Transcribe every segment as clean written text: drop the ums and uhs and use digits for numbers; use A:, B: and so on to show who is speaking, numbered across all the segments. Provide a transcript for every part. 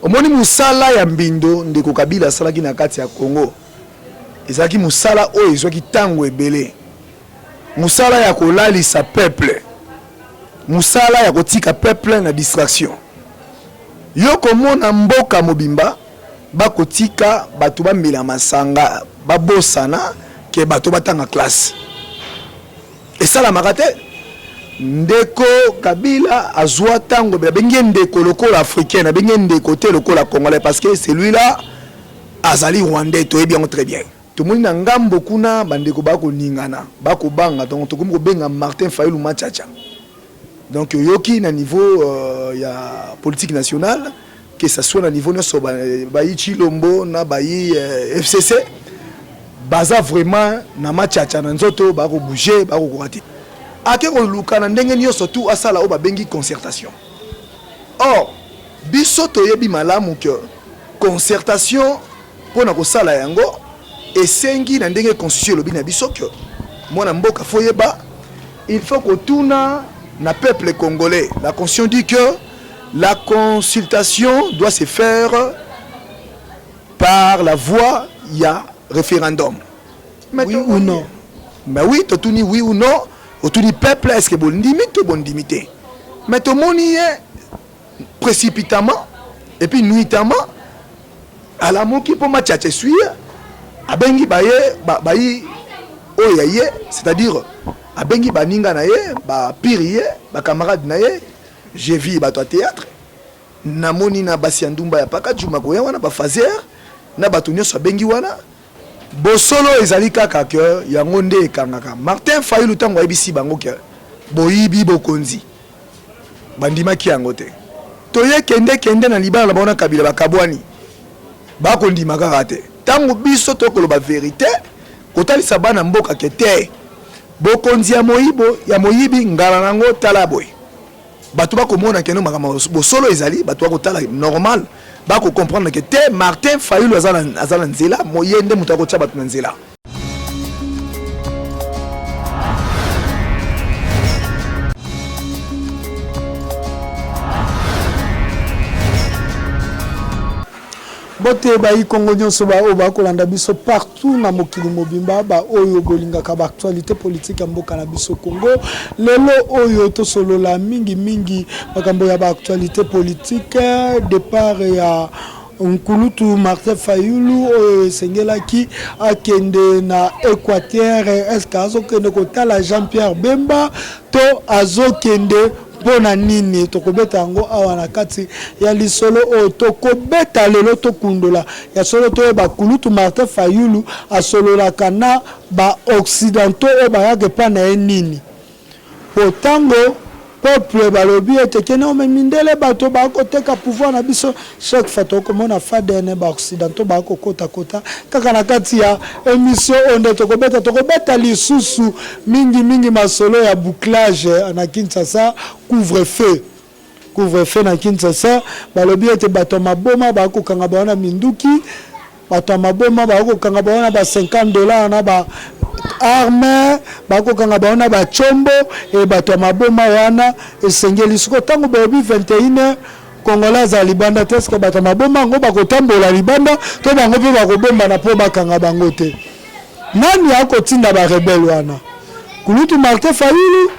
A: omoni musala ya mbindo ndeko Kabila asalaki na kati ya Congo ezalaki musala oyo ezwaki tango ebele, musala ya kolalisa peuple, musala ya kotika peuple na distraction. Yo komona mboka mobimba bakotika bato bamela masanga babosana ke bato batanga classe esalamaka te. Ndeko Kabila azwa tango bengi ndeko lokola africain, bengi ndeko te lokola congolais, parce que celui-là azali rwandais, toyebi yango très bien. Tout le monde na ngambo kuna bandeko bako ningana bako banga, donc to ko benga Martin Fayulu Machacha. Donc yoki na niveau ya politique nationale, que ça soit na niveau nyonso bayi Chilombo na bayi FCC baza vraiment na Machacha na nzoto bako bouger bako korati. Ake ko lukana ndenge nyonso tout asala o ba bengi concertation. Or biso toyebi malamu que concertation pona ko sala yango esengi na ndenge constitution lobi na biso que mwana mboka foyeba il faut que tuna na peuple congolais. La constitution dit que la consultation doit se faire par la voie ya référendum. Mais oui ou non? Mais oui, totuni oui ou non? Autour du peuple, est-ce que bon limite ou bon limité? Mais tout le monde y est précipitamment et puis nuitamment à la mot qui peut matcher suivre à bengi baye oyaye, c'est-à-dire à bengi baninga naye ba piriye ba camarade naye j'ai vu ba théâtre namoni na basi ndumba ya paka juma koya wana ba fazer na batunyo so bengi wana bosolo ezali kaka ke yango nde ekangaka. Martin Fayulu tango ayebisi bango ke boyibi bokonzi bandimaki yango te, toye kende na libala bona Kabila bakabwani bakondima kaka te. Tango biso tokoloba vérité kotalisa bana mboka ke te bokonzi ya moyibi ngala nango tala boy bato bakomona keno makambo bosolo ezali bato bakotala normal bako comprendre que te Martin Fayulu azala nzela moyende mutako tsa bato nzela.
B: Bote bayi Congo nyonso ba oba kolanda biso partout na mokili mobimba ba oyo bolingaka ba actualité politique ya mboka na biso Congo. Lelo oyo to solo la mingi makambo ya ba actualité politique départ ya Nkulutu Martin Fayulu oyo sengelaki akende na Équateur. Est-ce que azokende kotala Jean-Pierre Bemba to azokende bona nini tokobeta yango awa na kati ya lisolo o tokobeta lelo tokundola ya solo to ba Nkulutu Martin Fayulu asolola kana ba occidentaux e ba yake pa na nini potango peuple balobi etekene omemindele bato bakoteka pouvoir na biso chaque fois tokomona fadene ba occidentaux bakokota kota kaka na kati ya émission onde tokobeta lisusu mingi masolo ya bouclage na Kinshasa, couvre-feu na Kinshasa balobi ete bato maboma bakokanga baona minduki bato maboma bakokanga baona ba $50 na ba arme bakokanga baona ba chombo e bato maboma wana esengeli siko tango balobi 21 Congolais za libanda teske bato maboma ngo bakotambola libanda to bango pe bakobomba na po bakanga bango te. Nani akotinda ba rebelle wana? Nkulutu Martin Fayulu,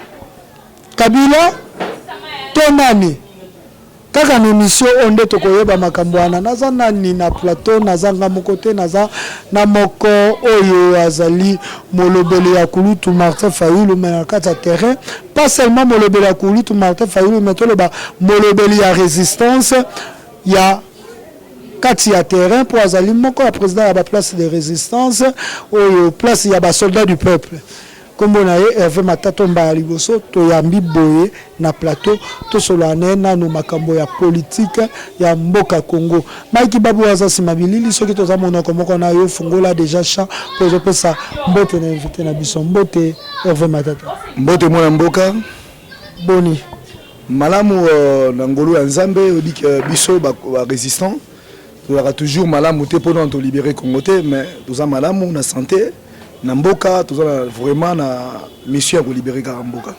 B: Kabila to nani? Kaka na mission onde tokoyeba makambo wana naza nani na plateau naza ngamoko te naza na moko oyo azali molobeli ya Nkulutu Martin Fayulu mais na kati ya terrain, pas seulement molobeli ya Nkulutu Martin Fayulu mais toloba molobeli ya résistance ya kati ya terrain pour azali moko ya président ya ba place de résistance oyo place ya ba soldats du peuple. Comme on a Hervé Matatomba liboso to yambi boye na plateau to solane na no makambo ya politique ya mboka Congo. Maiki babu waza simabilili soki to za monoko moko na yo fungola déjà champ pour je pesa mbote na invité na biso mbote Hervé Matata.
A: Mbote mwana mboka
B: boni
A: malamu na ngolu ya Nzambe odik biso ba résistant. Tu auras toujours malamu te pendant te libérer Congo te mais tous a malamu na santé. Namboka, tout ça vraiment na mission pour libérer Karamboka.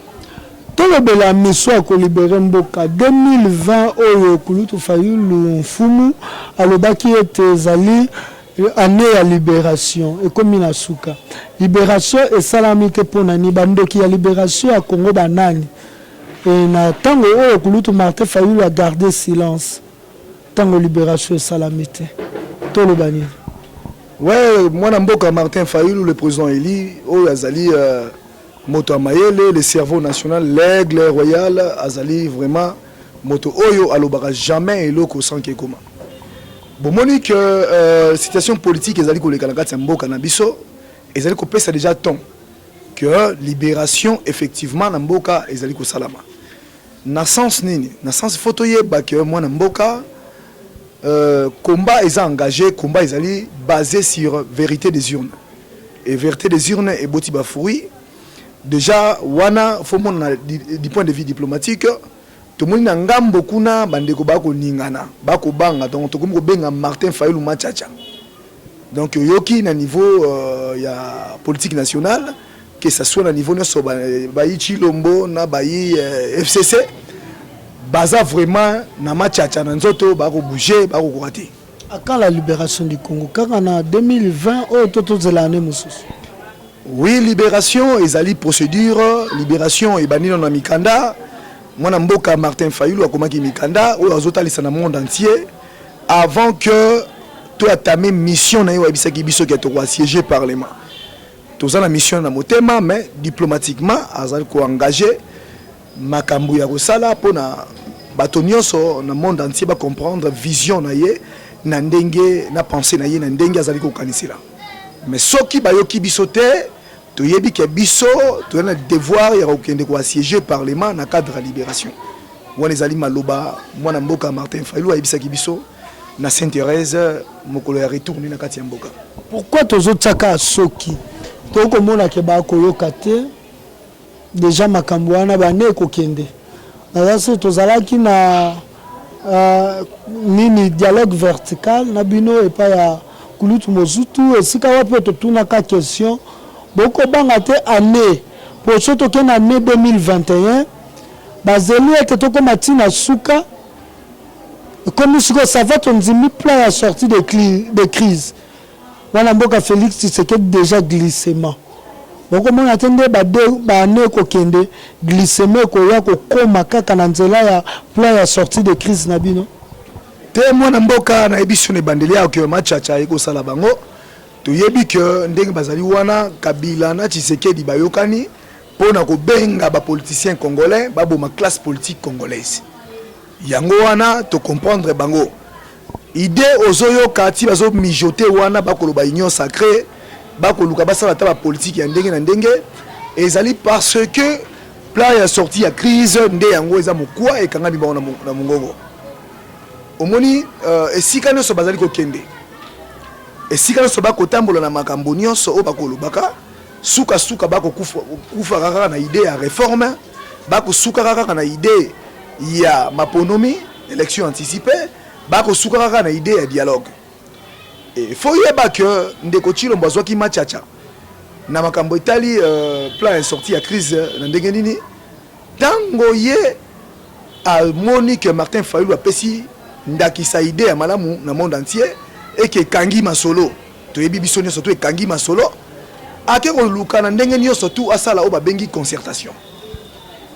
B: tolobela miso ya kolibere mboka 2020 oyo Kulutu Fayulu mfumu alobaki ete ezali année ya libération ekomi na suka libération esalami te mpona ni bandoki ya libération ya Congo banani na ntango oyo Kulutu Martin Fayulu a gardé silence ntango libération esalami te toloba nini?
A: Ouais, mwana mboka Martin Fayulu, le président Eli, oyo azali moto amayele, le cerveau national, l'aigle royal, azali vraiment moto oyo alobaka jamais eloko sans kekoma. Bon, monique situation politique ezali koleka na kati ya mboka na biso, ezali kopesa déjà temps que libération effectivement na mboka ezali ko salama. Na sens nini? Na sens photo yeba que mwana mboka combat est engagé, combat est basé sur vérité des urnes. Et vérité des urnes est boti bafoui. Déjà, wana faut du point de vue diplomatique, tout le monde n'a ngambo kuna bandeko bako ningana, bako banga donc tout comme benga Martin Fayulu machacha. Donc yoki na niveau ya politique nationale, que ça soit na niveau nyonso bayi Chilombo na bayi FCC. Baza vraiment na machacha na nzoto bako bouger bako kokati.
B: À quand la libération du Congo? Quand on a 2020 oh toto zelane mususu.
A: Oui, libération ezali procédure, libération ebani na mikanda. Mwana mboka Martin Fayulu akomaki mikanda oyo azotalisa na monde entier avant que to atame mission na yo abisaki biso ke to siéger parlement. Toza na mission na motema mais diplomatiquement azali ko engager makambu ya kosala pona bato nyonso na monde entier ba comprendre vision na ye na ndenge na pensée na ye na ndenge azali ko kanisela. Mais soki bayoki biso te to yebi ke biso to na devoir ya kokende ko siéger parlement na cadre de libération. Wana ezali maloba mwana mboka Martin Fayulu ayebisaki biso na Sainte-Thérèse mokolo ya retourner na kati ya mboka.
B: Pourquoi tozotaka soki to komona ke ba koyoka te déjà makambo wana bane kokende nazasi tozalaki na nini dialogue vertical na bino epa ya Kulutu Mozutu esika wapi totunaka question boko banga te année pour soto ke na année 2021 bazeli ete tokoma tina suka comme siko ça va tonzimi plan ya sortie de crise wana mboka Félix Tshisekedi déjà glissement. Donc on a tendé à kokende glissement koya kokoma kaka na nzela ya plan ya sortie de crise na bino.
A: Te mwana mboka na ebiso ne bandelia ke machacha eko sala bango. To yebi ke ndenge bazali wana Kabila na Tshisekedi bayokani pona ko benga ba politiciens congolais baboma classe politique congolaise. Yango wana to comprendre bango. Idée ozoyo kati bazo mijoter wana bakoloba union sacrée bakoluka basala ta ba politique ya ndenge na ndenge ezali parce que plan ya sortie ya crise nde yango eza mokwa ekanga bibango na mongongo omoni esika nyonso bazali kokende esika nyonso bakotambola na makambo nyonso oyo bakolobaka suka bakokufa kaka na idée ya réforme bakosuka kaka na idée ya maponomi élection anticipée bakosuka kaka na idée ya dialogue. Il faut yeba que ndeko Chilombo azwaki machacha na makambo etali plan ya sortie ya crise na ndenge nini tango ye almoni que Martin Fayulu apesi ndakisa idée ya malamu na monde entier et que kangi masolo to yebi biso nyonso to kangi masolo ake koluka na ndenge nyonso tu asala o babengi concertation.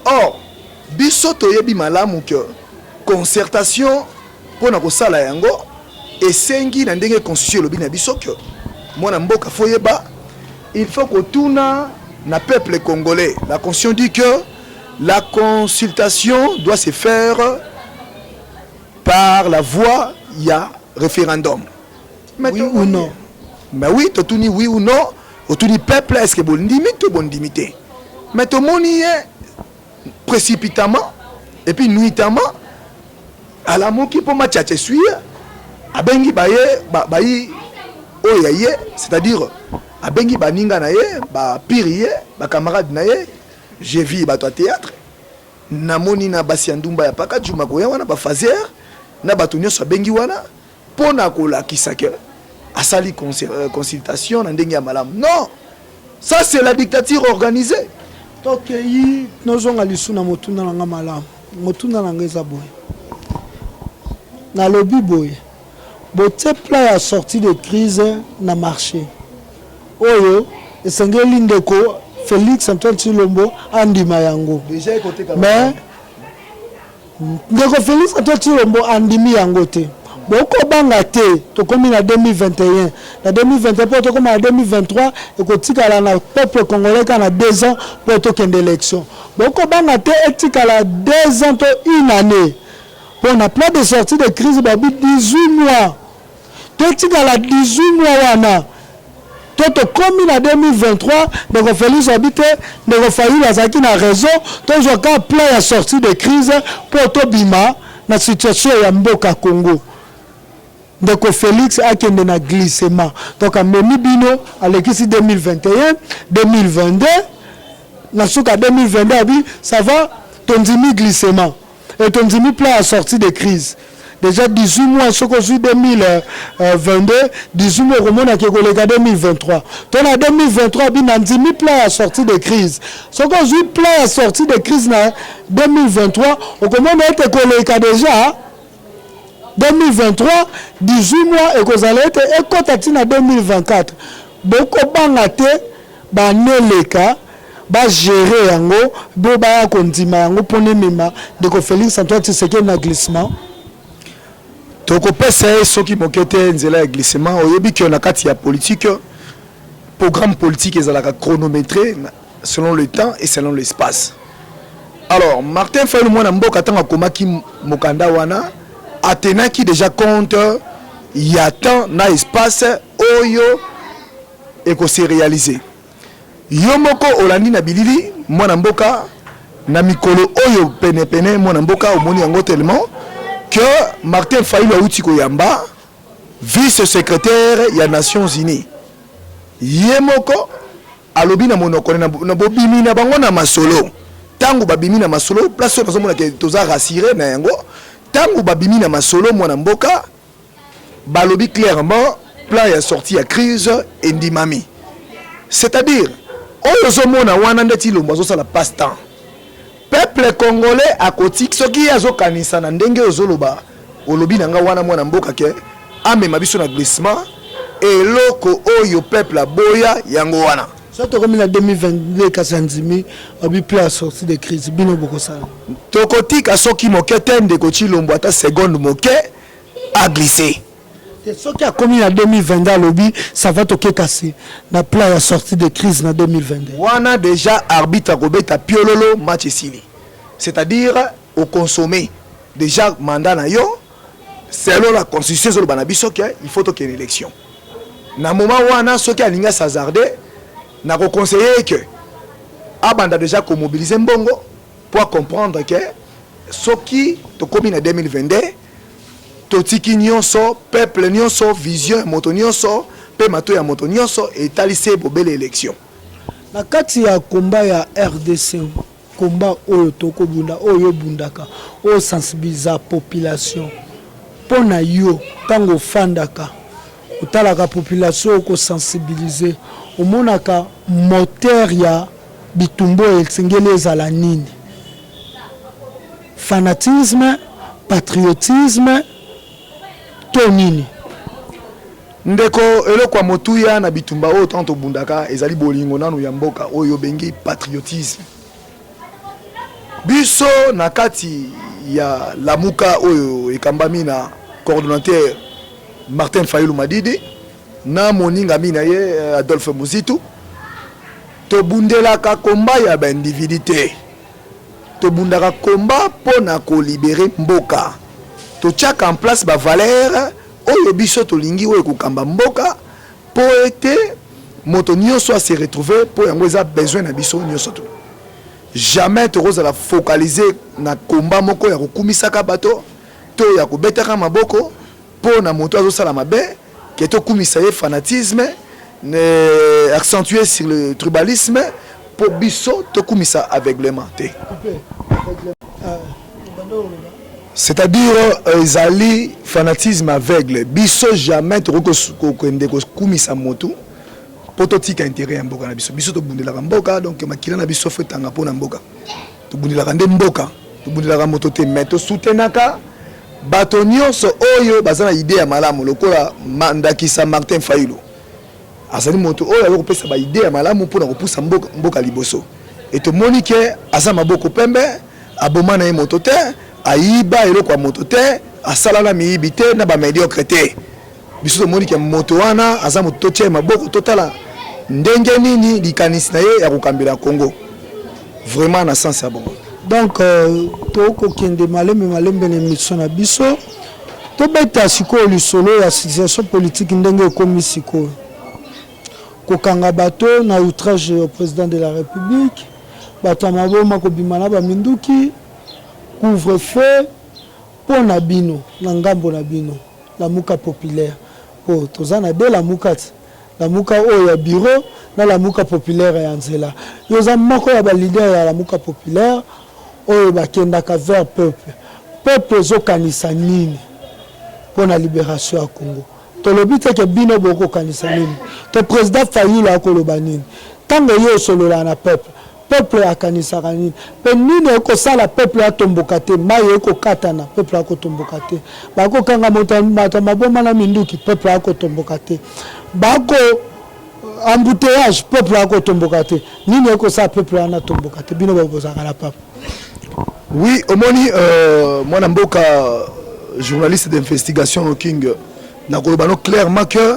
A: Or biso to yebi malamu que concertation pona kosala yango esengi na ndenge constitution lobi na biso que mwana mboka foyeba il faut que tuna na peuple congolais. La constitution dit que la consultation doit se faire par la voie ya référendum. Mais
B: oui ou non?
A: Mais oui, totuni oui ou non, otuni peuple est-ce que bon limite ou bon limité. Mais tout le monde y est précipitamment et puis nuitamment à la moki pour matchache suivre abengi bayi oyaye, c'est-à-dire abengi baninga na ye ba piriye ba camarade na ye j'ai vu ba théâtre namoni na basi ndumba ya paka juma ko wana ba fazer na batunyo so bengi wana pona kola kisake asali consultation na ndenge ya malamu. Non, ça c'est la dictature organisée.
B: tokei nozonga lisu na motunda nanga malamu motunda nanga eza boye nalobi boye botie pla ya sortie de crise na marché oyo esengeli ndeko Félix Antoine Tshilombo andima yango mais ndeko Félix Antoine Tshilombo andimi yango te boko banga te tokomi na 2021 na 2021 po tokomi na 2023 ekotikala na peuple congolais kana 2 ans po tokende élection boko banga te etikala 2 ans to une année pour na plan de sortie de crise babi 18 mois totikala 18 mois wana to komi na 2023 ndeko Félix habite ndeko Fayulu azaki na raison to joka plan ya sortie de crise po to bima na situation ya mboka Congo ndeko Félix akende na glissement donc amemi bino alekisi 2021 2022 na suka 2022 abi ça va tondimi glissement et tondimi plan à sortie de crise déjà 18 mois ce qu'on suit 2022 18 mois au monde qui est 2023 donc en 2023 bi nandimi plan à sortie de crise ce qu'on suit plan à sortie de crise na 2023 au comment être collègue déjà 2023 18 mois et que allait être écoutati na 2024 beaucoup banga te ba neleka ba gérer yango bo ba kondima yango pone mema de ko Félix Antoine Tshisekedi na glissement
A: toko pesa soki mokete nzela ya glissement oyebi que na kati ya politique programme politique ezalaka chronométré selon le temps et selon l'espace. Alors Martin Fayulu mwana mboka tanga komaki mokanda wana atenaki déjà compte il y a temps na espace oyo eko se réaliser yo moko olandi na bilili mwana mboka na mikolo oyo pene pene mwana mboka omoni yango tellement que Martin Fayulu auti ko yamba vice-secrétaire ya Nations Unies ye moko alobi na monoko na bobimi na bango na masolo tango babimi na masolo place oyo nazomona ke toza rassuré na yango tango babimi na masolo mwana mboka balobi clairement plan ya sortie ya crise endimami c'est-à-dire oyo zomona wana ndeti lombo azosala passe-temps peuple congolais akotik soki azokanisa na ndenge ozoloba olobi nanga wana mwana mboka ke amema biso na glissement eloko oyo peuple aboya yango wana
B: surtout comme en 2022 kasanzimi abi plan sortie de crise bino bokosala
A: tokotika soki mokete ndeko Tshilombo ata seconde moke a glissé
B: soki akomi en 2022 lobby ça va toke casser na plan ya sortie de crise na 2022
A: wana déjà arbitre kobeta piololo match esili c'est-à-dire au consommer déjà mandat na yo selon la constitution zolo bana biso ke il faut toke élection na moment wana soki alinga s'hazarder na ko conseiller que abanda déjà ko mobiliser mbongo pour comprendre que soki tokomi na 2022 totiki nyonso peuple nyonso vision moto nyonso pe mato ya moto nyonso etalise bobele élection
B: na kati ya komba ya RDC komba oyo toko bunda oyo bundaka o sensibiliser population pona yo tango fandaka utalaka population ko sensibiliser omonaka moteur ya bitumbo esengeli ezala nini fanatisme patriotisme to nini
A: ndeko eloko ya motuya na bitumba oyo tanto bundaka ezali bolingo nanu ya mboka oyo bengi patriotisme biso na kati ya lamuka oyo ekambami na coordonnateur Martin Fayulu Madidi na moninga mina ye Adolphe Muzitu to bundelaka komba ya ba individualité to bundaka komba pona ko libérer mboka to tchaka en place ba valeur oyo biso to lingi oyo kokamba mboka po ete moto nyonso se retrouver po yango eza besoin na biso nyonso to jamais tokozala focaliser na komba moko ya kokumisaka bato to ya kobetaka maboko po na moto azosala mabe ke tokumisa ye fanatisme accentuer sur le tribalisme po biso tokumisa aveuglement te c'est-à-dire ezali fanatisme aveugle biso jamais tokokende kokumisa motu poto tika intérêt ya mboka na biso biso to bundelaka mboka donc makila na biso fetanga pona mboka to bundelaka nde mboka to bundelaka moto te mais to soutenaka bato nyonso oyo bazana idée ya malamu lokola Ndakisa Martin Fayulu azali moto oyo azo kopesa ba idée ya malamu pona kopusa mboka liboso et to monike aza maboko pembe aboma na ye moto te ayiba eloko ya moto te asala na miyibi te na ba médiocre te biso to monike moto wana aza moto tie maboko totala ndenge nini likanisi na ye ya kokambela Congo vraiment na sens ya bongo.
B: Donc toko kende malembe na mission na biso to beta siko lisolo ya situation politique ndenge ekomi siko kokanga bato na outrage au président de la République bato maboma ko bimana ba minduki couvre-feu pona bino na ngambo na bino la muka populaire po tozana de la mukati la muka oyo ya bureau na la muka populaire ya nzela yoza moko ya ba leader ya la muka populaire oyo bakendaka vers peuple zokanisa nini pona libération ya Congo tolobi teke bino boko kanisa nini to président Fayulu akoloba nini tango yo solola na peuple akanisa nini pe nini ekosala peuple atomboka te mayi ekokatana peuple akotomboka te bakokanga moto maboma na minduki peuple akotomboka te bako embouteillage peuple akotomboka te nini ekosala peuple anatomboka te bino babozaka na papa.
A: Oui, omoni mwana mboka journaliste d'investigation au King nakolobano clairement que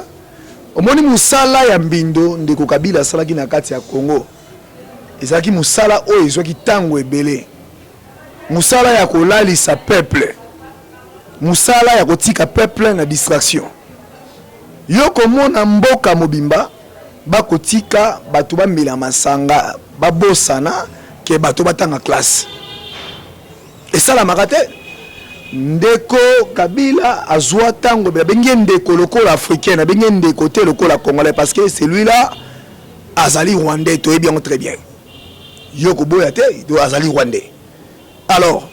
A: omoni musala ya mbindo ndeko Kabila salaki na kati ya Congo ezalaki musala oyo ezwaki tango ebele musala ya kolalisa peuple musala ya kotika peuple na distraction yo komona mboka mobimba bakotika bato bamela masanga babosana ke bato batanga classe esalamaka te ndeko Kabila azwa tango bengi ndeko lokola africain bengi ndeko te lokola congolais parce que celui-là azali rwandais to bien très bien yoko boya te do azali rwandais alors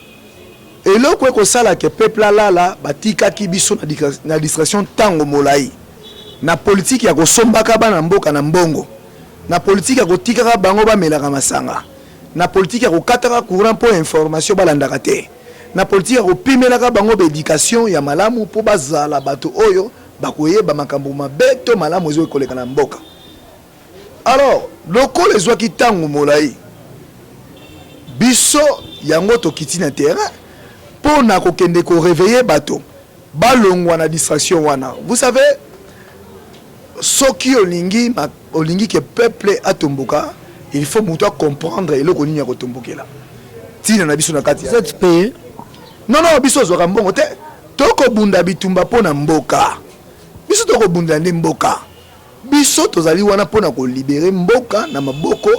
A: eloko ekosala ke peuple lala batikaki biso na distraction tango molai na politique ya kosombaka bana mboka na mbongo na politique ya kotikaka bango bamelaka masanga na politique ya kokataka courant pour information balandaka te na politique ya kopimelaka bango éducation ya malamu po bazala bato oyo bakoyeba makambo mabe to malamu ezo ekoleka na mboka. Alors lokola ezwaki tango molai biso yango tokiti na terrain po na kokende ko réveiller bato balongwa na distraction wana. Vous savez soki olingi ke peuple atomboka il faut muto comprendre eloko nini ya kotombokela tina na biso na kati ya
B: cette pays
A: non biso zo mbongo te toko bunda bitumba pona mboka biso toko bunda nde mboka biso tozali wana pona ko libérer mboka na maboko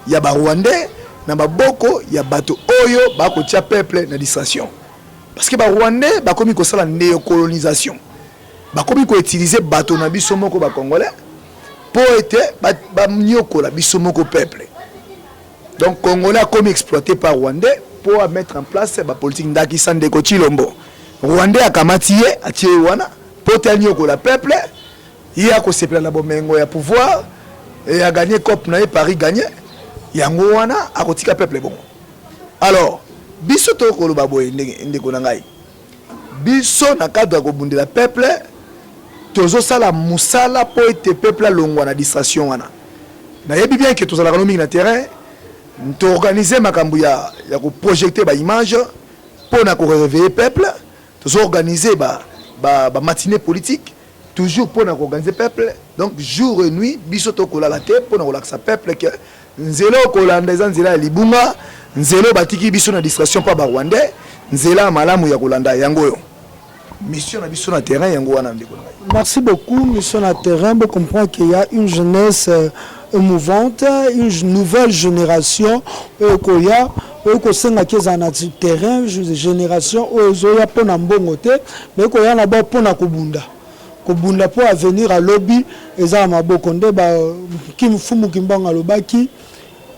A: ya ba Rwandais na maboko ya bato oyo bako tia peuple na distraction parce que ba Rwandais bakomi ko sala néocolonisation bakomi ko utiliser bato na biso moko ba Congolais pour être ba nyokola biso moko peuple. Donc Congolais comme exploité par Rwandais pour mettre en place la politique Ndakisa Ndeko Chilombo. Rwandais a kamatié a tié wana pour tenir que le peuple il a ko sepela na bomengo ya pouvoir et a gagné COP na Paris gagné yango wana a kotika peuple bon. Alors biso to ko loba boye ndeko na ngai biso na cadre ko bundela peuple tozo sala musala po ete peuple longwa na distraction wana na yebi bien que tozala kanomi na terrain to organiser makambu ya ko projeter ba image pour na ko réveiller peuple tozo organiser ba matinée politique toujours pour na ko organiser peuple donc jour et nuit biso to ko la te pour na ko laksa peuple que nzelo ko landa nzela libunga nzelo batiki biso na distraction pa ba Rwandais nzela malamu ya kolanda yango yo mission na biso na terrain yango wana ndeko.
B: Merci beaucoup. Mission na terrain, on comprend qu'il y a une jeunesse émouvante, une nouvelle génération koya okosenga keza na terrain génération ozoya pona mbongo te mais koya na ba pona kobunda pour avenir à lobby eza maboko nde ba kimfumu kimbanga lobaki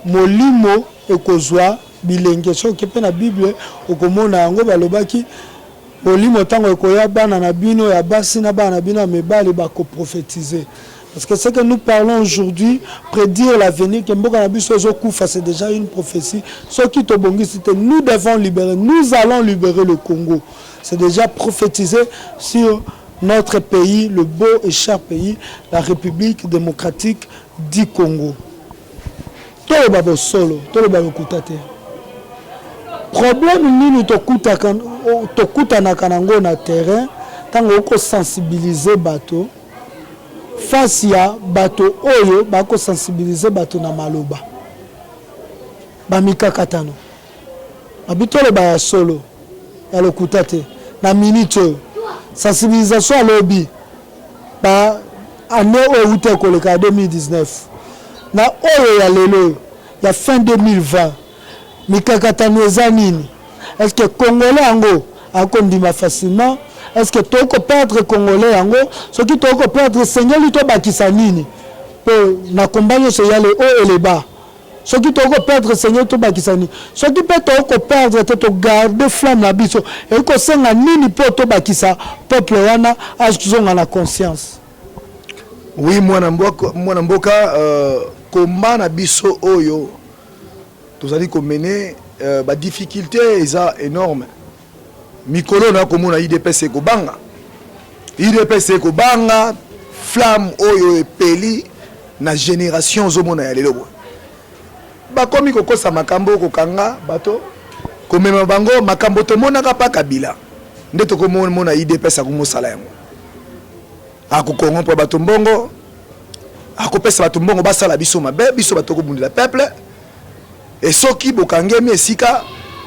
B: molimo ekozwa bilenge soki pe na Bible okomona yango balobaki molimo tango ekoya bana na bino ya basi na bana bino mebali bako prophétiser Parce que ce que nous parlons aujourd'hui, prédire l'avenir, c'est déjà une prophétie. Ce qui te bongi, c'était nous devons libérer, nous allons libérer le Congo. C'est déjà prophétisé sur notre pays, le beau et cher pays, la République démocratique du Congo. Tout le babo solo, tout le babo kutate. Problème nini tokuta na kanango na terrain, tango oko sensibiliser bateau. Face ya bato oyo bako sensibiliser bato na maloba ba mikakatano abitole ba solo ya lokuta te na minute sensibilisation à lobby ba année oyo te koleka 2019 na oyo ya lelo ya fin 2020 mikakatano eza nini? Est-ce que congolais ango akondima facilement? Est-ce que tu peux perdre Congolais yango? Ce qui tu peux perdre Seigneur lui to bakisa nini? Pour n'accompagner ce y a les hauts et les bas. Ce qui tu peux perdre Seigneur to bakisa nini? Ce qui peut te perdre te garder flamme na biso et que senga nini pour to bakisa peuple wana azonga na conscience.
A: Oui, moi mboka combat na biso oyo tozali ko mener ba difficulté eza énorme. Mikolo na komona IDPS ekobanga. IDPS ekobanga flamme oyo epeli na génération zomona ya lelo. Bakomi kokosa makambo kokanga bato komema bango makambo tomonaka pa Kabila. Nde tokomona IDPS akomosala yango. Akokorrompre bato mbongo. Akopesa bato mbongo basala biso mabe, biso bato kobundela peuple. Et soki bokangemi esika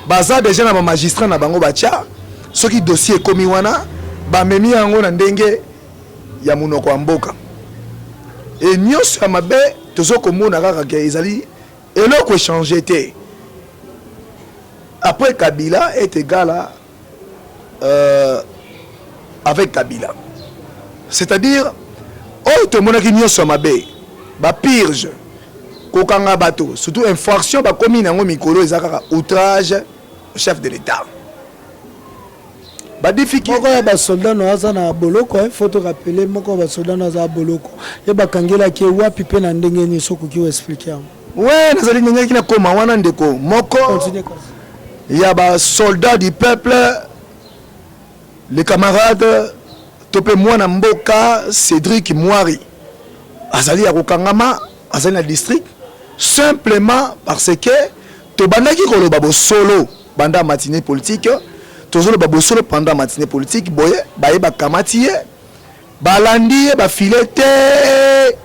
A: baza déjà na magistrat na bango batia. Ce qui dossier komi wana ba memi yango na ndenge ya munoko wa mboka et nyonso ya mabe tozo komona kaka ke ezali eloko échanger te après Kabila est égal avec Kabila, c'est-à-dire oh to mona ki nyonso ya mabe ba purge kokanga bato surtout infraction ba komi nango mikolo ezaka outrage au chef de l'État.
B: Moko ya basoldat no aza na boloko, il faut te rappeler moko ya basoldat no aza boloko. Ya bakangela ki wapi pe na ndenge ni soko ki expliquer.
A: Ouais, nazali ndenge ki na koma wana ndeko moko. Ya basoldat du peuple, les camarades topé mwana mboka Cédric Mwari. Azali ya kokangama, azali na district simplement parce que to bandaki koloba bo solo banda matinée politique. Toujours le solo pendant la matinée politique, boye, baye ba kamatiye, balandi, ba filete,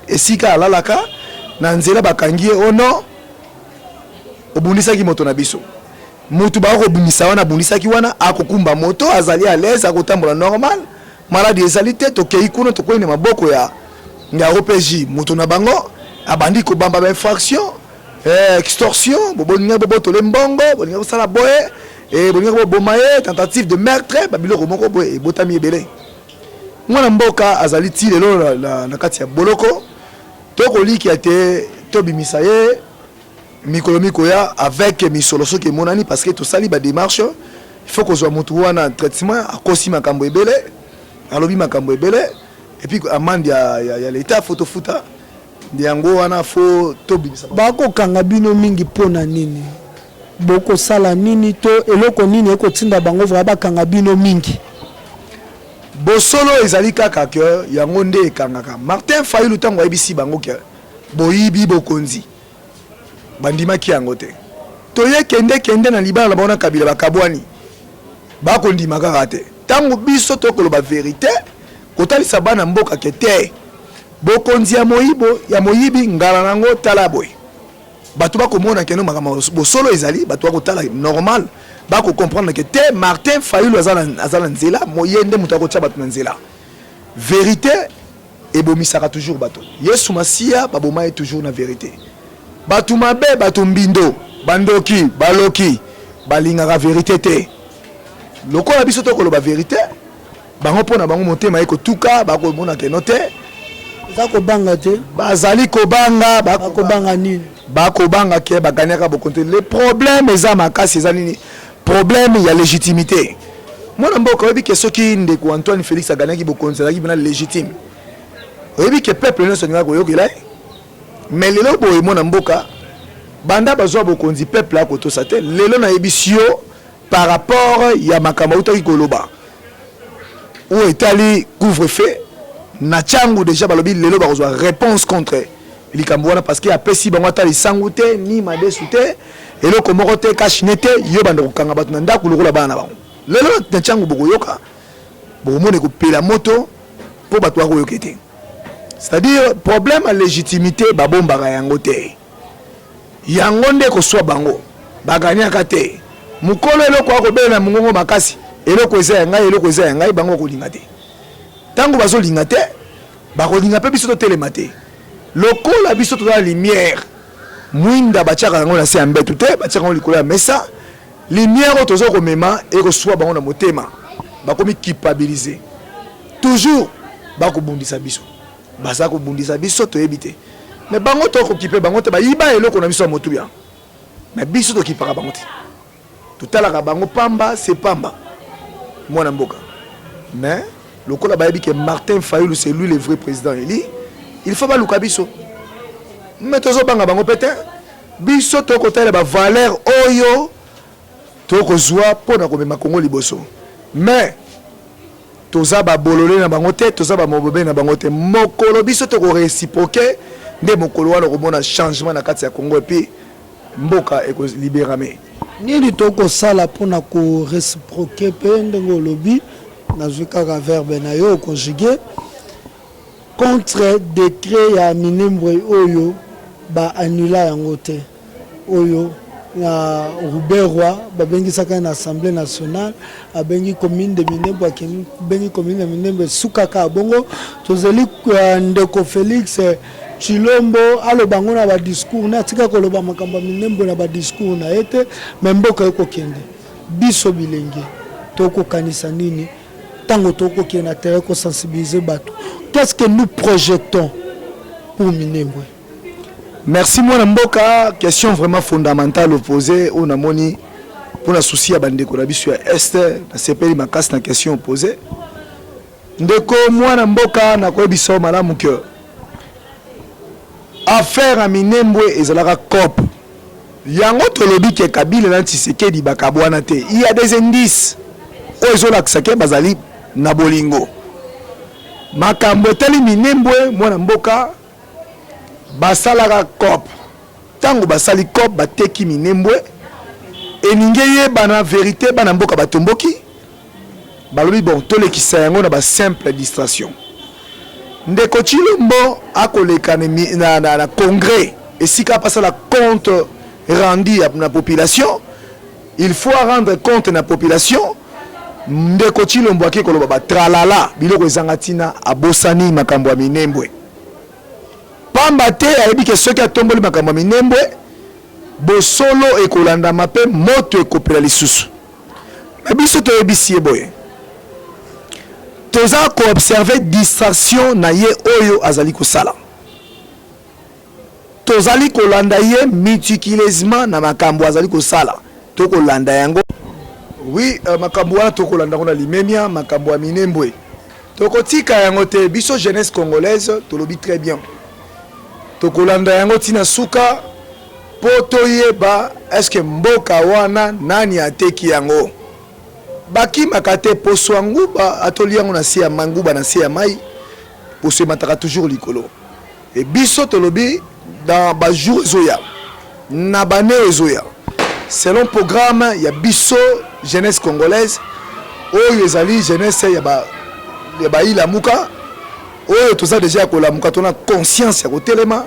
A: esika alalaka, nanzela ba kangiye ono, obundisa ki moto na biso. Moto ba obundisa wana bundisa ki wana, akokumba moto, azali à l'aise, akotambola normal, maladi ezalité, tokei kuno tokoine maboko ya OPJ, moto na bango, abandi ko bamba ba infraction, extorsion, boboninga bobo tolembongo, boninga sala boye. Et tentative de meurtre babilo romoko boy et botami ebele mwana mboka azali ti lelo na kati ya boloko toko liki ate to bimisaye mikolomiko ya avec misolo soki monani parce que to sali ba démarche il faut que zo mutu wana traitement akosi makambo ebele alobi makambo ebele et puis amende ya l'état photo futa ndiango wana fo to bimisa
B: bako kanga bino mingi pona nini boko sala nini to eloko nini eko tinda bango vraba kanga bino mingi
A: bosolo ezali kaka ke yango nde ekangaka Martin Fayulu tango ayebisi bango ke boyibi bokonzi bandimaki yango te toye kende na libala na bona Kabila bakabwani bakondima kaka te tango biso tokoloba vérité kotalisa bana mboka ke te bokonzi ya moyibi ngala nango tala boy bato bakomona ke no makama bosolo ezali bato bakotala normal bako comprendre que te Martin Fayulu azala nzela moyende muto akotia bato na nzela vérité ebomisaka toujours bato Yesu Masia baboma est toujours na vérité bato mabe bato mbindo bandoki baloki balingaka vérité te lokola biso tokoloba vérité bango pona bango motema ekotuka bakomona ke no te
B: zako banga te
A: bazali kobanga
B: bakobanga nini
A: bakobanga ke baganyaka bokonte le problème eza makasi eza nini problème ya légitimité mwana mboka oyebi ke soki ndeko Antoine Félix aganyaki bokonzi azalaki bina légitime oyebi ke peuple nyonso alinga koyokela ye mais lelo boye mona mboka banda bazwa bokonzi peuple akotosa te lelo nayebisi yo par rapport ya makambo autaki koloba oyo etali couvre-feu na tiango déjà balobi lelo bakozwa réponse contre likambo wana parce que apesi bango ata lisangu te ni madesu te eloko moko te kashine te yo banda kokanga bato na ndako lokola bana na bango lelo na tiango bokoyoka bokomona kopela moto mpo bato bakoyoka te c'est-à-dire problème ya légitimité babombaka yango te yango nde koswa bango baganyaka te mokolo eloko akobela na mongongo makasi eloko eza ya ngai eloko eza ya ngai bango kolinga te ntango bazolinga te bakolinga mpe biso totelema te lokola biso tozala lumière mwinda batiaka yango na se ya mbetu te batiaka yango likolo ya mesa lumière oyo toza komema ekoswa bango na motema bakomi culpabiliser toujours bakobundisa biso baza kobundisa biso toyebi te mais bango tokokipe bango te bayiba eloko na biso ya motuya mais biso tokipaka bango te totalaka bango pamba c'est pamba mwana mboka mais lokola bayebi ke Martin Fayulu c'est lui le vrai président éli il faut baluka biso mais tozobanga bango pete biso tokotala bavaleur oyo tokozwa mpona komema Kongo liboso mais toza babolole na bango te toza bamobobe na bango te mokolo biso tokoréciproke nde mokolo wana komona changement na kati ya Kongo epi mboka ekoliberame
B: nini tokosala mpona koréciproke mpe ndenge olobi nazwi kaka verbe na yo conjugué contre décret ya minembwe oyo baannula yango te oyo na Ruberwa babengisaka na Assemblée nationale abengi commune de Minembwe abengi commune de Minembwe sukaka bongo tozeli ndeko Félix Chilombo alobango na ba discours na tika koloba makambo Minembwe na ba discours na ete memboka ekokende biso bilenge tokokanisa nini tango tokokena terrain ko sensibiliser bato qu'est-ce que nous projetons pour Minembwe?
A: Merci moi Mboka, question vraiment fondamentale opposée au namoni pour la souci à bandeko na biso ya est na sepeli makasi na question opposée ndeko moi Mboka na ko biso malamu que affaire à Minembwe ezalaka cop yango tolobi ke Kabila na Tshisekedi bakabwana te il y a des indices ozola ksake bazali na bolingo makambo tali Minembwe moi Mboka basalaka cop tango basali cop bateki Minembwe eninge yeba na vérité bana mboka batomboki balobi bon tolekisa yango na ba simple distraction ndeko Chilombo akoleka na congrès esika pasa la compte rendu à la population il faut rendre compte na population ndeko Chilombo akekoloba ba tralala biloko ezangatina abosani makambo ya Minembwe pamba te ayebi ke soki atomboli makambo ya Minembwe bosolo ekolanda mape moto ekopela lisusu mais biso toyebisi ye boye toza koobserve distraction na ye oyo azali kosala tozali kolanda ye meticuleusement na makambo azali kosala tokolanda yango oui makambo wana tokolanda ngo na limemia makambo ya Minembwe tokotika yango te biso jeunesse congolaise tolobi très bien tokolanda yango tina suka po toyeba est-ce que mboka wana nani ateki yango bakimaka te poso ya nguba atoli yango na se ya manguba na se ya mai poso emataka toujours likolo e biso tolobi dans bajour ezoya na bane ezoya selon programme ya biso jeunesse congolaise oyo ezali jeunesse ya bailamuka oyo toza deja kolamuka tona conscience ya kotelema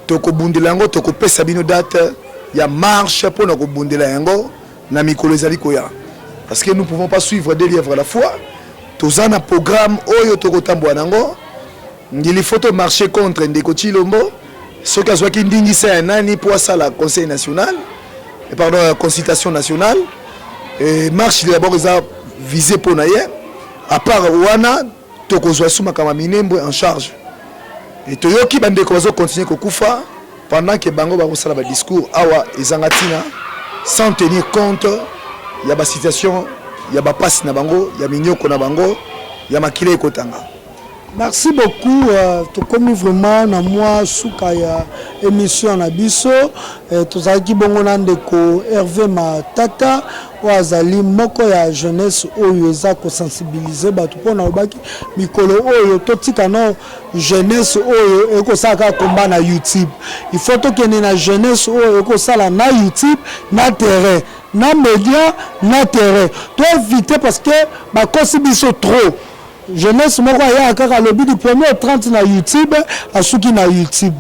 A: tokobundela yango tokopesa bino date ya marche mpona kobundela yango na mikolo ezali koya parce que nous ne pouvons pas suivre des lièvres à la fois toza na programme oyo tokotambola nango il faut to marcher contre ndeko Chilombo soki azwaki ndingisa ya nani po asala conseil national et pardon consultation nationale et marche d'abord eza visé pour na ye à part wana tokozwa suma kama Minembwe en charge et toyoki bandeko bazo continuer kokufa pendant que bango bakosala ba discours awa ezangatina sans tenir compte ya ba situation ya ba passe na bango ya minyoko na bango ya makile ekotanga
B: Merci beaucoup. Tokomi vraiment na moi suka ya émission na biso. Tozaki bongo na ndeko Hervé Matata wazali moko ya jeunesse oyo eza ko sensibiliser bato pona obaki mikolo oyo totika no jeunesse oyo ekosaka komba na YouTube. Il faut tokene na jeunesse oyo ekosala na YouTube na terrain na média na terrain. To éviter parce que bakosi biso trop. Jeunesse moko ya kaka lobi du premier 30 na YouTube asuki na YouTube.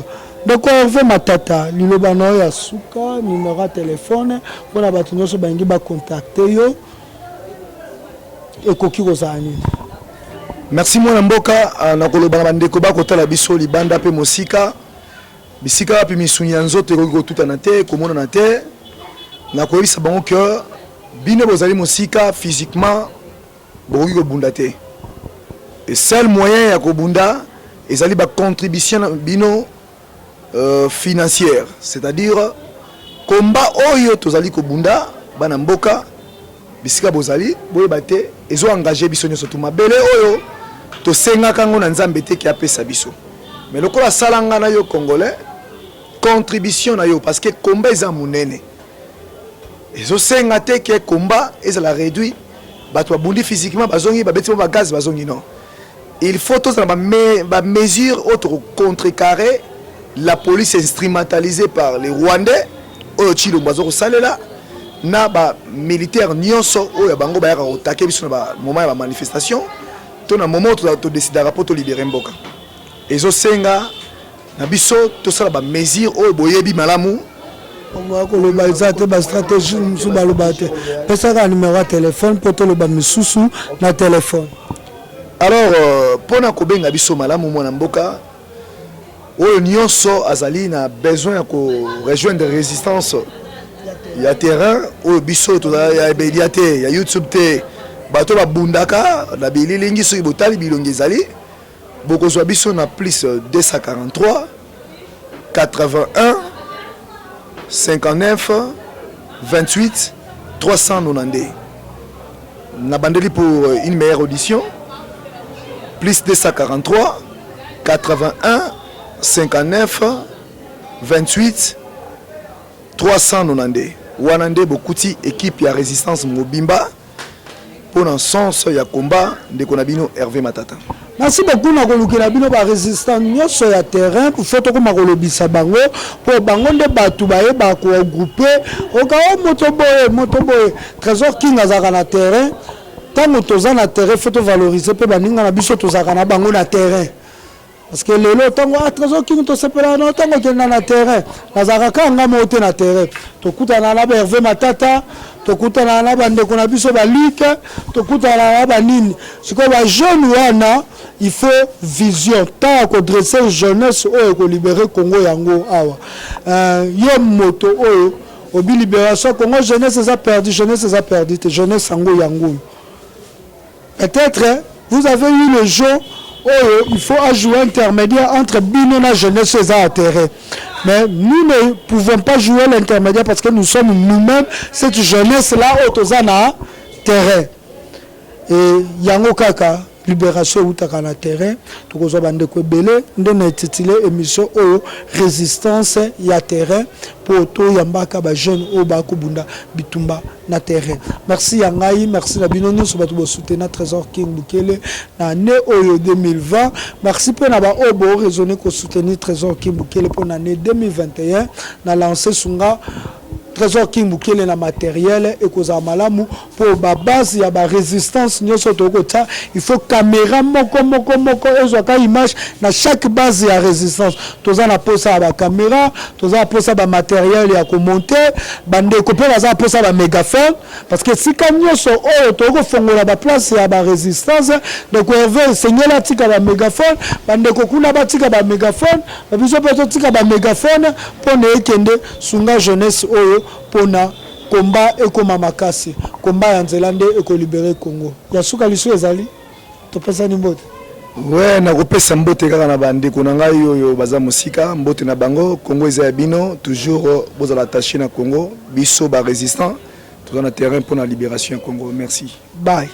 B: Donc Hervé Matata liloba na ya suka numéro de téléphone pona bato nyonso bangi ba contacter yo ekoki kozala nini.
A: Merci mwana mboka na koloba na bandeko ba kotala biso libanda pe mosika bisika pe misunya nzoto ekoki kotuta na te komona na te na koyisa bango que bino bozali mosika physiquement bokoki kobunda te. Et seul moyen ya kobunda ezali ba contribution bino financière, c'est-à-dire combat oyo tozali kobunda bana mboka bisika bozali boye bate ezo engager biso nyoso to mabele oyo to senga kango na nzambe te ki apesa biso. Mais lokola salanga na yo congolais contribution na yo parce que combat eza munene. Ezo senga te ki combat ezala réduit bato babundi physiquement bazongi babeti ba gaz bazongi non. Il faut tous les mesures autres contrecarrer la police instrumentalisée par les Rwandais au Chilo Bazoro Salela na ba militaire nyonso o ya bango ba ya attaquer biso na moment ya manifestation to na moment to décider rapport to libérer mboka ezo senga na biso to sala ba mesure o boyebi malamu
B: on va ko le balzate ba stratégie musu ba lobate pesa ka numéro de téléphone poto le ba misusu na téléphone.
A: Alors, pour na kobenga biso malamu mwana mboka oyo nyonso azali na besoin ko rejoindre résistance ya terrain oyo biso to ya bedia te ya YouTube te bato ba bundaka na bililingi so ibotali bilongi ezali bokozwa biso na plus 243 81 59 28 390 na bandeli pour une meilleure audition. Plus 243 81 59 28 390 Wanande Bokuti équipe ya résistance Mobimba pour un sens ya combat de Konabino Hervé Matata.
B: Merci beaucoup na kolukela bino ba résistance nyonso ya terrain pour photo ko makolobisa bango pour bango nde batu baye ba ko grouper okawa moto boye Trésor King azaka na terrain. Tant que tu as un terrain, il faut valoriser. Tu as un terrain. Parce que le temps où Trésor King te separa, non, tant que tu es dans le terrain, Nazaraka a monté dans le terrain. Tu écoutes un Hervé Matata, tu écoutes un bande qu'on a vu sur la ligue, tu écoutes un banine. C'est comme un jeune ouana, il faut vision. Tant que dresser jeunesse, oh, que libérer Congo Yango, awa. Yom moto, oh, obi libération Congo jeunesse a perdu, jeunesse a perdu, jeunesse Yango Yango. Peut-être vous avez eu le jeu où il faut jouer intermédiaire entre Bino et jeunesse et intérêt. Mais nous ne pouvons pas jouer l'intermédiaire parce que nous sommes nous-mêmes cette jeunesse-là au Tozana terrain. Et Yango Kaka, libération ou takana terrain, tout ça bande ko belé, ndona titulé émission au résistance ya terrain pour to yambaka ba jeune au ba kubunda bitumba na terrain. Merci yangai, merci na bino nyonso batu bo soutenir Trésor King Bukele na année oyo 2020. Merci pour na ba obo raisonner ko soutenir Trésor King Bukele pour l'année 2021 na lancer sunga Trésor King Bukele na matériel et koza malamu pour ba base ya ba résistance nyonso tokota il faut caméra moko ezwaka image na chaque base ya résistance toza na posa ba caméra toza na posa ba matériel ya ko monter bande ko pe baza posa ba mégaphone parce que si nyonso oyo toko fongola ba place ya ba résistance de ko Hervé seignela tika ba mégaphone bande ko kuna batika ba mégaphone ba biso pe tika ba mégaphone pour ne ekende sunga jeunesse oyo pona combat ekoma makasi combat ya nzelande eko libérer Congo ya suka liso ezali to pesa ni mbote
A: ouais na kopesa mbote kaka na bande ko nanga yoyo baza musika mbote na bango Congo eza bino toujours bozala attaché na Congo biso ba résistant tout dans le terrain pour la libération Congo merci
B: bye.